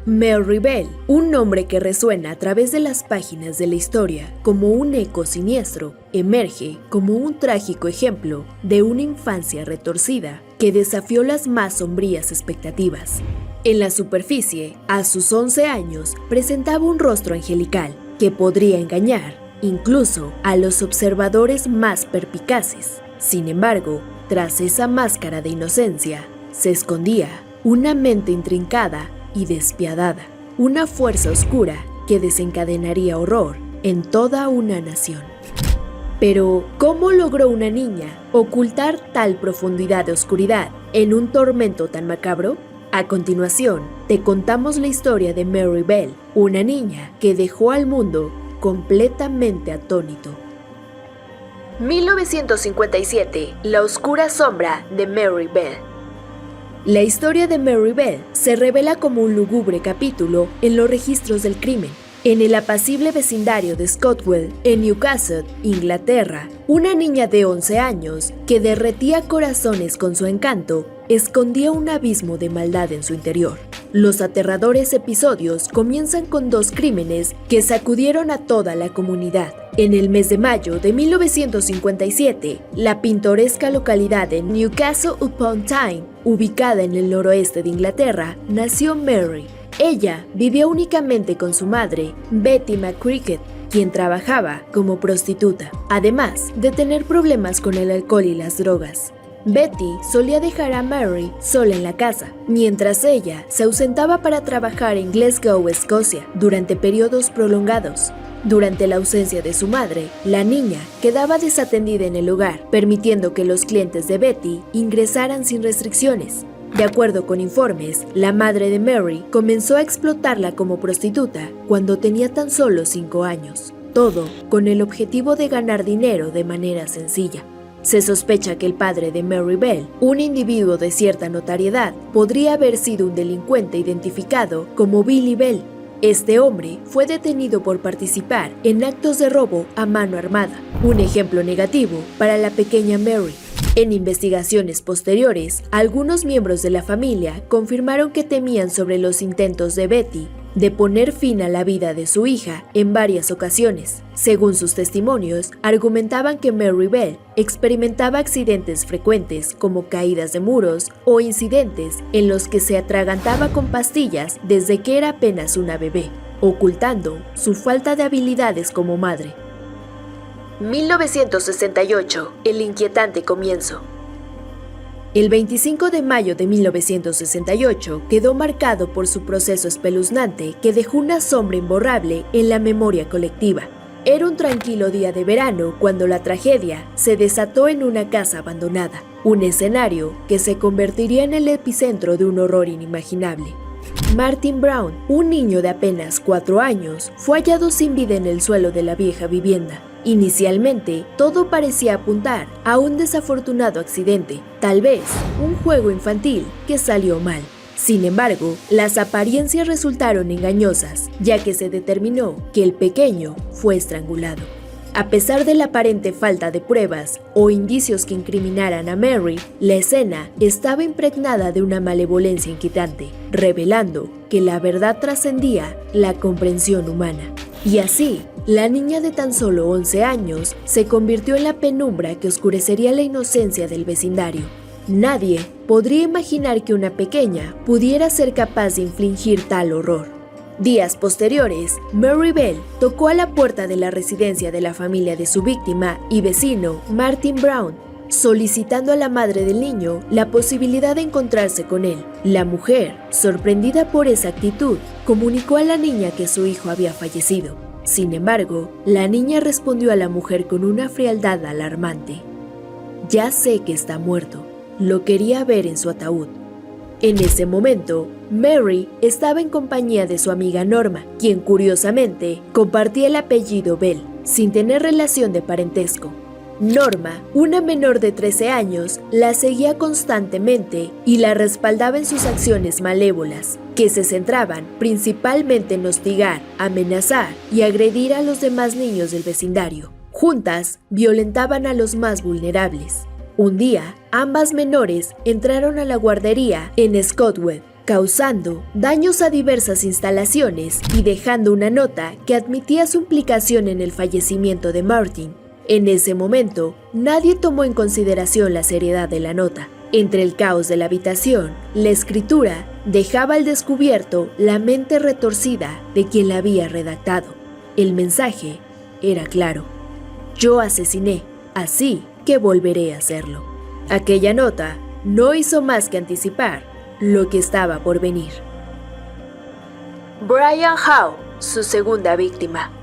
Mary Bell, un nombre que resuena a través de las páginas de la historia como un eco siniestro, emerge como un trágico ejemplo de una infancia retorcida que desafió las más sombrías expectativas. En la superficie, a sus 11 años, presentaba un rostro angelical que podría engañar incluso a los observadores más perspicaces. Sin embargo, tras esa máscara de inocencia, se escondía una mente intrincada y despiadada, una fuerza oscura que desencadenaría horror en toda una nación. Pero, ¿cómo logró una niña ocultar tal profundidad de oscuridad en un tormento tan macabro? A continuación, te contamos la historia de Mary Bell, una niña que dejó al mundo completamente atónito. 1957, la oscura sombra de Mary Bell. La historia de Mary Bell se revela como un lúgubre capítulo en los registros del crimen. En el apacible vecindario de Scotwell, en Newcastle, Inglaterra, una niña de 11 años que derretía corazones con su encanto, escondía un abismo de maldad en su interior. Los aterradores episodios comienzan con 2 crímenes que sacudieron a toda la comunidad. En el mes de mayo de 1957, la pintoresca localidad de Newcastle upon Tyne, ubicada en el noroeste de Inglaterra, nació Mary. Ella vivía únicamente con su madre, Betty McCricket, quien trabajaba como prostituta, además de tener problemas con el alcohol y las drogas. Betty solía dejar a Mary sola en la casa, mientras ella se ausentaba para trabajar en Glasgow, Escocia, durante periodos prolongados. Durante la ausencia de su madre, la niña quedaba desatendida en el hogar, permitiendo que los clientes de Betty ingresaran sin restricciones. De acuerdo con informes, la madre de Mary comenzó a explotarla como prostituta cuando tenía tan solo 5 años, todo con el objetivo de ganar dinero de manera sencilla. Se sospecha que el padre de Mary Bell, un individuo de cierta notoriedad, podría haber sido un delincuente identificado como Billy Bell. Este hombre fue detenido por participar en actos de robo a mano armada, un ejemplo negativo para la pequeña Mary. En investigaciones posteriores, algunos miembros de la familia confirmaron que temían sobre los intentos de Betty de poner fin a la vida de su hija en varias ocasiones. Según sus testimonios, argumentaban que Mary Bell experimentaba accidentes frecuentes como caídas de muros o incidentes en los que se atragantaba con pastillas desde que era apenas una bebé, ocultando su falta de habilidades como madre. 1968, el inquietante comienzo. El 25 de mayo de 1968 quedó marcado por su proceso espeluznante que dejó una sombra imborrable en la memoria colectiva. Era un tranquilo día de verano cuando la tragedia se desató en una casa abandonada, un escenario que se convertiría en el epicentro de un horror inimaginable. Martin Brown, un niño de apenas 4 años, fue hallado sin vida en el suelo de la vieja vivienda. Inicialmente, todo parecía apuntar a un desafortunado accidente, tal vez un juego infantil que salió mal. Sin embargo, las apariencias resultaron engañosas, ya que se determinó que el pequeño fue estrangulado. A pesar de la aparente falta de pruebas o indicios que incriminaran a Mary, la escena estaba impregnada de una malevolencia inquietante, revelando que la verdad trascendía la comprensión humana. Y así, la niña de tan solo 11 años se convirtió en la penumbra que oscurecería la inocencia del vecindario. Nadie podría imaginar que una pequeña pudiera ser capaz de infligir tal horror. Días posteriores, Mary Bell tocó a la puerta de la residencia de la familia de su víctima y vecino, Martin Brown, solicitando a la madre del niño la posibilidad de encontrarse con él. La mujer, sorprendida por esa actitud, comunicó a la niña que su hijo había fallecido. Sin embargo, la niña respondió a la mujer con una frialdad alarmante. «Ya sé que está muerto. Lo quería ver en su ataúd». En ese momento, Mary estaba en compañía de su amiga Norma, quien curiosamente compartía el apellido Bell, sin tener relación de parentesco. Norma, una menor de 13 años, la seguía constantemente y la respaldaba en sus acciones malévolas, que se centraban principalmente en hostigar, amenazar y agredir a los demás niños del vecindario. Juntas, violentaban a los más vulnerables. Un día, ambas menores entraron a la guardería en Scotwell, causando daños a diversas instalaciones y dejando una nota que admitía su implicación en el fallecimiento de Martin. En ese momento, nadie tomó en consideración la seriedad de la nota. Entre el caos de la habitación, la escritura dejaba al descubierto la mente retorcida de quien la había redactado. El mensaje era claro: yo asesiné, así que volveré a hacerlo. Aquella nota no hizo más que anticipar lo que estaba por venir. Brian Howe, su segunda víctima.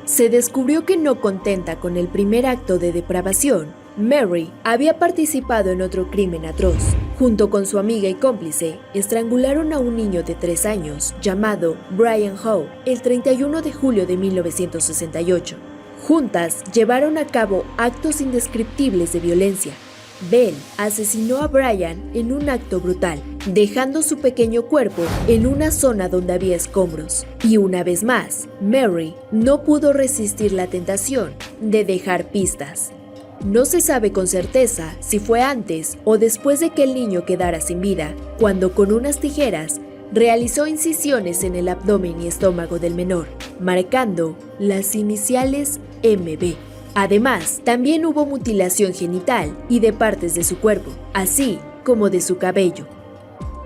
Se descubrió que, no contenta con el primer acto de depravación, Mary había participado en otro crimen atroz. Junto con su amiga y cómplice, estrangularon a un niño de 3 años llamado Brian Howe el 31 de julio de 1968. Juntas llevaron a cabo actos indescriptibles de violencia. Belle asesinó a Brian en un acto brutal, dejando su pequeño cuerpo en una zona donde había escombros. Y una vez más, Mary no pudo resistir la tentación de dejar pistas. No se sabe con certeza si fue antes o después de que el niño quedara sin vida, cuando con unas tijeras realizó incisiones en el abdomen y estómago del menor, marcando las iniciales MB. Además, también hubo mutilación genital y de partes de su cuerpo, así como de su cabello.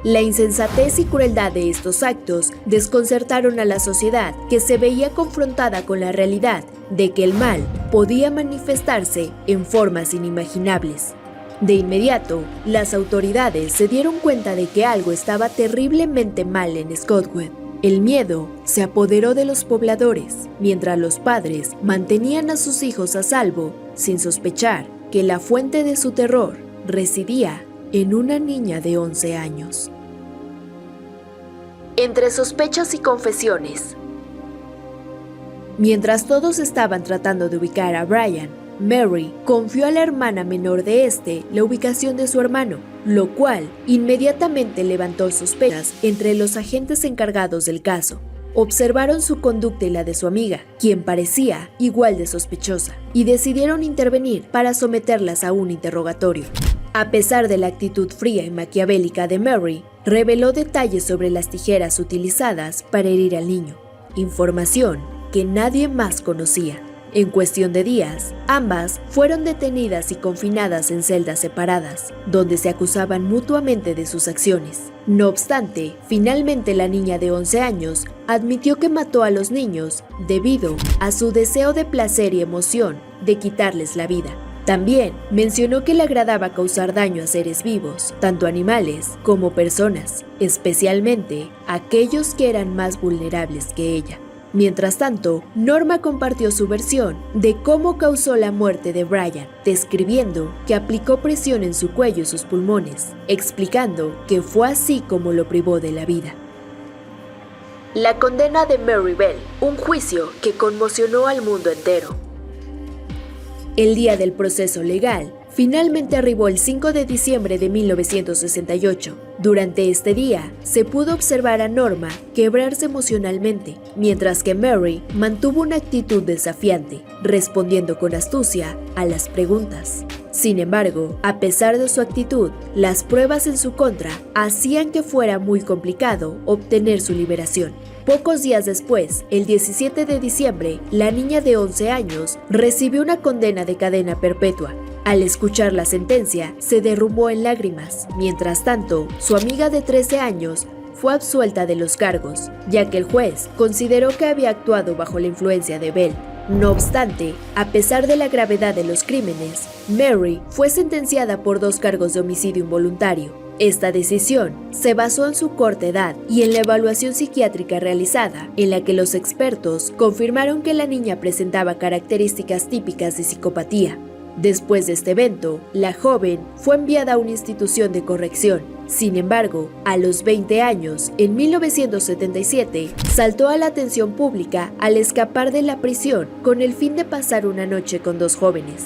La insensatez y crueldad de estos actos desconcertaron a la sociedad, que se veía confrontada con la realidad de que el mal podía manifestarse en formas inimaginables. De inmediato, las autoridades se dieron cuenta de que algo estaba terriblemente mal en Scottswood. El miedo se apoderó de los pobladores, mientras los padres mantenían a sus hijos a salvo, sin sospechar que la fuente de su terror residía en una niña de 11 años. Entre sospechas y confesiones. Mientras todos estaban tratando de ubicar a Brian, Mary confió a la hermana menor de este la ubicación de su hermano, lo cual inmediatamente levantó sospechas entre los agentes encargados del caso. Observaron su conducta y la de su amiga, quien parecía igual de sospechosa, y decidieron intervenir para someterlas a un interrogatorio. A pesar de la actitud fría y maquiavélica de Mary, reveló detalles sobre las tijeras utilizadas para herir al niño, información que nadie más conocía. En cuestión de días, ambas fueron detenidas y confinadas en celdas separadas, donde se acusaban mutuamente de sus acciones. No obstante, finalmente la niña de 11 años admitió que mató a los niños debido a su deseo de placer y emoción de quitarles la vida. También mencionó que le agradaba causar daño a seres vivos, tanto animales como personas, especialmente aquellos que eran más vulnerables que ella. Mientras tanto, Norma compartió su versión de cómo causó la muerte de Brian, describiendo que aplicó presión en su cuello y sus pulmones, explicando que fue así como lo privó de la vida. La condena de Mary Bell, un juicio que conmocionó al mundo entero. El día del proceso legal finalmente arribó el 5 de diciembre de 1968. Durante este día, se pudo observar a Norma quebrarse emocionalmente, mientras que Mary mantuvo una actitud desafiante, respondiendo con astucia a las preguntas. Sin embargo, a pesar de su actitud, las pruebas en su contra hacían que fuera muy complicado obtener su liberación. Pocos días después, el 17 de diciembre, la niña de 11 años recibió una condena de cadena perpetua. Al escuchar la sentencia, se derrumbó en lágrimas. Mientras tanto, su amiga de 13 años fue absuelta de los cargos, ya que el juez consideró que había actuado bajo la influencia de Bell. No obstante, a pesar de la gravedad de los crímenes, Mary fue sentenciada por 2 cargos de homicidio involuntario. Esta decisión se basó en su corta edad y en la evaluación psiquiátrica realizada, en la que los expertos confirmaron que la niña presentaba características típicas de psicopatía. Después de este evento, la joven fue enviada a una institución de corrección. Sin embargo, a los 20 años, en 1977, saltó a la atención pública al escapar de la prisión con el fin de pasar una noche con 2 jóvenes.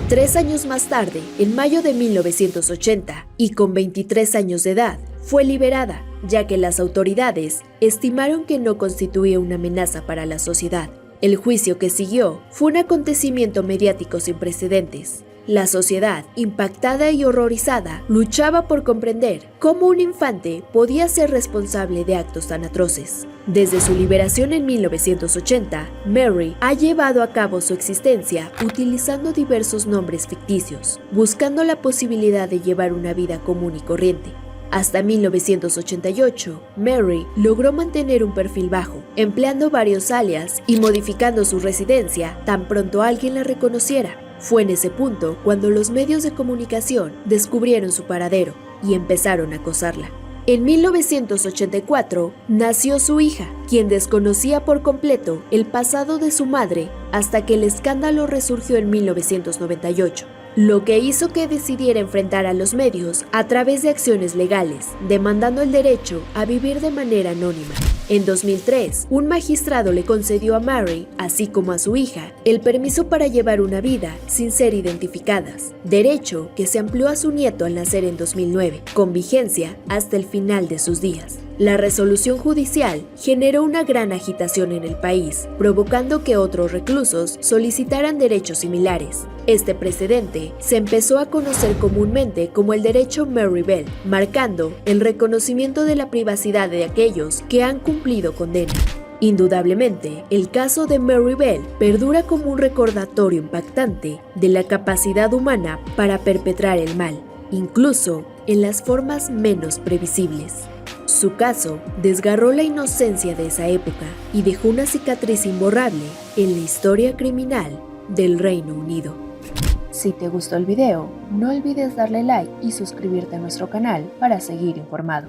3 años más tarde, en mayo de 1980, y con 23 años de edad, fue liberada, ya que las autoridades estimaron que no constituía una amenaza para la sociedad. El juicio que siguió fue un acontecimiento mediático sin precedentes. La sociedad, impactada y horrorizada, luchaba por comprender cómo un infante podía ser responsable de actos tan atroces. Desde su liberación en 1980, Mary ha llevado a cabo su existencia utilizando diversos nombres ficticios, buscando la posibilidad de llevar una vida común y corriente. Hasta 1988, Mary logró mantener un perfil bajo, empleando varios alias y modificando su residencia tan pronto alguien la reconociera. Fue en ese punto cuando los medios de comunicación descubrieron su paradero y empezaron a acosarla. En 1984 nació su hija, quien desconocía por completo el pasado de su madre hasta que el escándalo resurgió en 1998. Lo que hizo que decidiera enfrentar a los medios a través de acciones legales, demandando el derecho a vivir de manera anónima. En 2003, un magistrado le concedió a Mary, así como a su hija, el permiso para llevar una vida sin ser identificadas, derecho que se amplió a su nieto al nacer en 2009, con vigencia hasta el final de sus días. La resolución judicial generó una gran agitación en el país, provocando que otros reclusos solicitaran derechos similares. Este precedente se empezó a conocer comúnmente como el derecho Mary Bell, marcando el reconocimiento de la privacidad de aquellos que han cumplido condena. Indudablemente, el caso de Mary Bell perdura como un recordatorio impactante de la capacidad humana para perpetrar el mal, incluso en las formas menos previsibles. Su caso desgarró la inocencia de esa época y dejó una cicatriz imborrable en la historia criminal del Reino Unido. Si te gustó el video, no olvides darle like y suscribirte a nuestro canal para seguir informado.